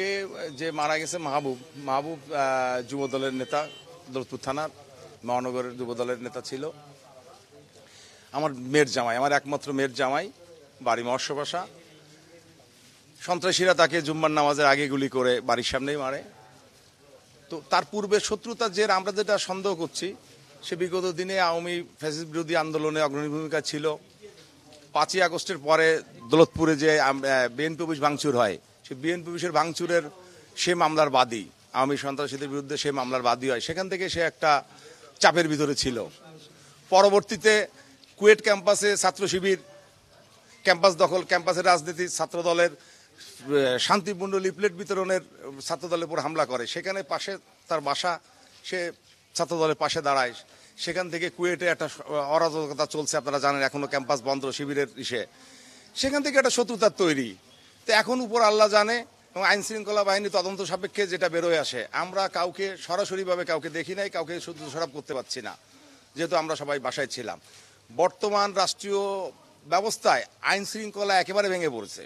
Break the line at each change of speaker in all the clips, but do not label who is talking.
এ যে মারা গেছে মাহবুব মাহবুব যুবদলের নেতা, দৌলতপুর থানার মহানগরের যুবদলের নেতা ছিল। আমার মেয়ের জামাই, আমার একমাত্র মেয়ের জামাই, বাড়ি মৎস্যবাসা। সন্ত্রাসীরা তাকে জুম্মার নামাজের আগে গুলি করে বাড়ির সামনেই মারে। তো তার পূর্বে শত্রুতার জের আমরা যেটা সন্দেহ করছি, সে বিগত দিনে আওয়ামী ফ্যাসিস্ট বিরোধী আন্দোলনে অগ্রণী ভূমিকা ছিল। 5ই আগস্টের পরে দৌলতপুরে যে বিএনপি অফিস ভাঙচুর হয়, সে বিএনপি অফিসের ভাঙচুরের সে মামলার বাদী, আওয়ামী সন্ত্রাসীদের বিরুদ্ধে সে মামলার বাদী হয়। সেখান থেকে সে একটা চাপের ভিতরে ছিল। পরবর্তীতে কুয়েট ক্যাম্পাসে ছাত্র শিবির ক্যাম্পাস দখল, ক্যাম্পাসের রাজনীতি, ছাত্রদলের শান্তিপূর্ণ লিফলেট বিতরণের ছাত্রদলের উপর হামলা করে। সেখানে পাশে তার বাসা, সে ছাত্রদলের পাশে দাঁড়ায়। সেখান থেকে কুয়েটে একটা অরাজকতা চলছে, আপনারা জানেন, এখনো ক্যাম্পাস বন্ধ শিবিরের ইসে। সেখান থেকে একটা শত্রুতার তৈরি। তো এখন উপর আল্লাহ জানে, এবং আইন শৃঙ্খলা বাহিনী তদন্ত সাপেক্ষে যেটা বেরোয় আসে, আমরা কাউকে সরাসরিভাবে কাউকে দেখি নাই, কাউকে দোষারোপ করতে পারছি না, যেহেতু আমরা সবাই বাসায় ছিলাম। বর্তমান রাষ্ট্রীয় ব্যবস্থায় আইন শৃঙ্খলা একেবারে ভেঙে পড়েছে।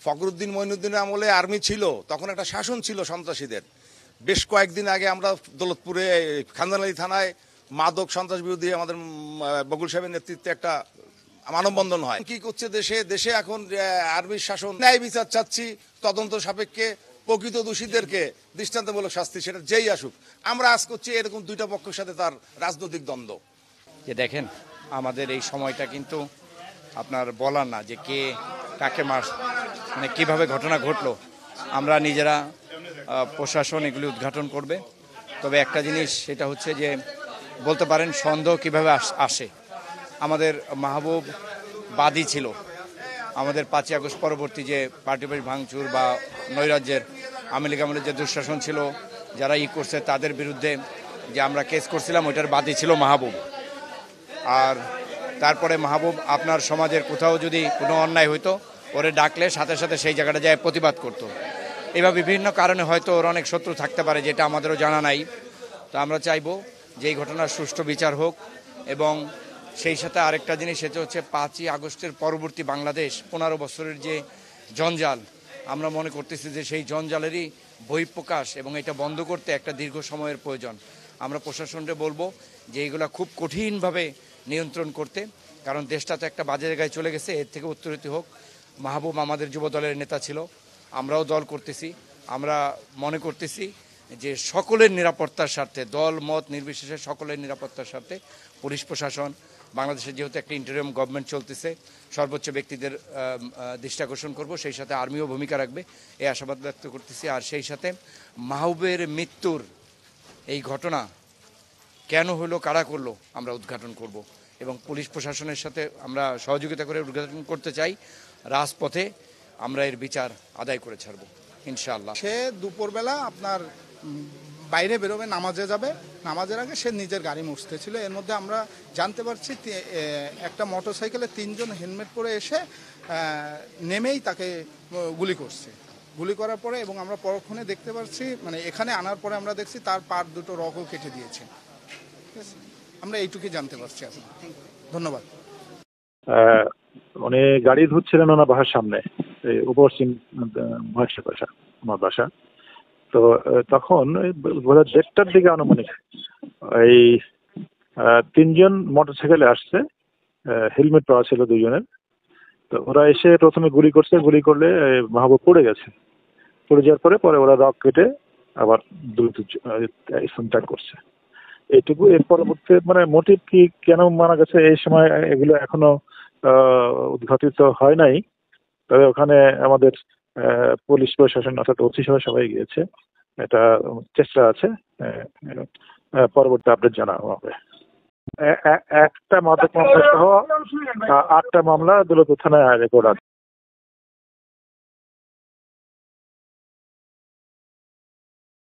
ফখরুদ্দিন মঈনুদ্দিনের আমলে আর্মি ছিল, তখন একটা শাসন ছিল সন্ত্রাসীদের। বেশ কয়েকদিন আগে আমরা দৌলতপুরে খানদানালী থানায় মাদক সন্ত্রাস বিরোধী আমাদের বকুল সাহেবের নেতৃত্বে একটা মানববন্ধন হয়। কি করছে দেশে এখন আর্মির শাসন। ন্যায় বিচার চাচ্ছি, তদন্ত সাপেক্ষে প্রকৃত দোষীদেরকে দৃষ্টান্তমূলক শাস্তি, সেটা যেই আসুক। আমরা আজ করছি এরকম দুইটা পক্ষের সাথে তার রাজনৈতিক দ্বন্দ্ব।
যে দেখেন, আমাদের এই সময়টা কিন্তু আপনার বলার না যে কে কাকে মানে কিভাবে ঘটনা ঘটলো। আমরা নিজেরা, প্রশাসন এগুলি উদ্ঘাটন করবে। তবে একটা জিনিস, সেটা হচ্ছে যে বলতে পারেন সন্দেহ কিভাবে আসে। আমাদের মাহবুব বাদী ছিল। আমাদের 5ই আগস্ট পরবর্তী যে পার্টি অফিস ভাঙচুর বা নৈরাজ্যের আওয়ামী লীগ আমলের যে দুঃশাসন ছিল, যারা করছে তাদের বিরুদ্ধে যে আমরা কেস করছিলাম, ওইটার বাদী ছিল মাহবুব। আর তারপরে মাহবুব আপনার সমাজের কোথাও যদি কোনো অন্যায় হইতো, ওরে ডাকলে সাথে সাথে সেই জায়গাটা যায় প্রতিবাদ করত। এভাবে বিভিন্ন কারণে হয়তো ওর অনেক শত্রু থাকতে পারে, যেটা আমাদেরও জানা নাই। তো আমরা চাইবো যে এই ঘটনার সুষ্ঠু বিচার হোক। এবং সেই সাথে আরেকটা জিনিস, সেটা হচ্ছে 5ই আগস্টের পরবর্তী বাংলাদেশ 15 বছরের যে জঞ্জাল, আমরা মনে করতেছি যে সেই জঞ্জালেরই বহিঃপ্রকাশ, এবং এটা বন্ধ করতে একটা দীর্ঘ সময়ের প্রয়োজন। আমরা প্রশাসনকে বলবো যে এইগুলা খুব কঠিনভাবে নিয়ন্ত্রণ করতে, কারণ দেশটা তো একটা বাজে জায়গায় চলে গেছে। এর থেকে উত্তরীতি হোক। মাহবুব আমাদের যুব দলের নেতা ছিল, আমরাও দল করতেছি। আমরা মনে করতেছি যে সকলের নিরাপত্তার স্বার্থে, দল মত নির্বিশেষে সকলের নিরাপত্তার স্বার্থে পুলিশ প্রশাসন, বাংলাদেশে যেহেতু একটা ইন্টারিম গভর্নমেন্ট চলতেছে, সর্বোচ্চ ব্যক্তিদের দৃষ্টি আকর্ষণ করব। সেই সাথে আর্মিও ভূমিকা রাখবে, এই আশাবাদ ব্যক্ত করতেছি। আর সেই সাথে মাহবুবের মৃত্যুর এই ঘটনা কেন হলো, কারা করলো, আমরা উদ্ঘাটন করব। এবং পুলিশ প্রশাসনের সাথে আমরা সহযোগিতা করে উদ্ঘাটন করতে চাই। রাজপথে আমরা এর বিচার আদায় করে ছাড়ব ইনশাআল্লাহ।
সে দুপুরবেলা আপনার বাইরে বেরোবে, নামাজে যাবে, নামাজের আগে সে নিজের গাড়ি মুছতে ছিল। এর মধ্যে আমরা জানতে পারছি একটা মোটরসাইকেলে 3 জন হেলমেট পরে এসে নেমেই তাকে গুলি করছে। গুলি করার পরে, এবং আমরা পরক্ষণে দেখতে পাচ্ছি, মানে এখানে আনার পরে আমরা দেখছি তার পার দুটো রগও কেটে দিয়েছে। ঠিক আছে, আমরা এইটুকুই জানতে পারছি এখন। ধন্যবাদ।
উনি গাড়ি ধুচ্ছিলেন ওনার বাসার সামনে, উপরসীম মহেশের বাসা, আমার বাসা। তো তখন 1:30টার দিকে আনুমানিক এই 3 জন মোটরসাইকেলে আসছে, হেলমেট পাওয়া ছিল 2 জনের। তো ওরা এসে প্রথমে গুলি করছে, গুলি করলে মাহবুব পড়ে গেছে। পড়ে যাওয়ার পরে ওরা রক কেটে আবার দ্রুত ত্যাগ করছে। এইটুকু। এর পরবর্তী মানে মোটিভ কি, কেন মারা গেছে, এই সময় এগুলো এখনো উদ্ঘাটিত হয় নাই। তবে ওখানে আমাদের পুলিশ প্রশাসন অর্থাৎ ওসি সহ সবাই গিয়েছে। এটা চেষ্টা আছে, পরবর্তী আপডেট জানাবো হবে। একটা মাদক মামলা সহ 8টা মামলা দৌলতপুর থানায় রেকর্ড আছে।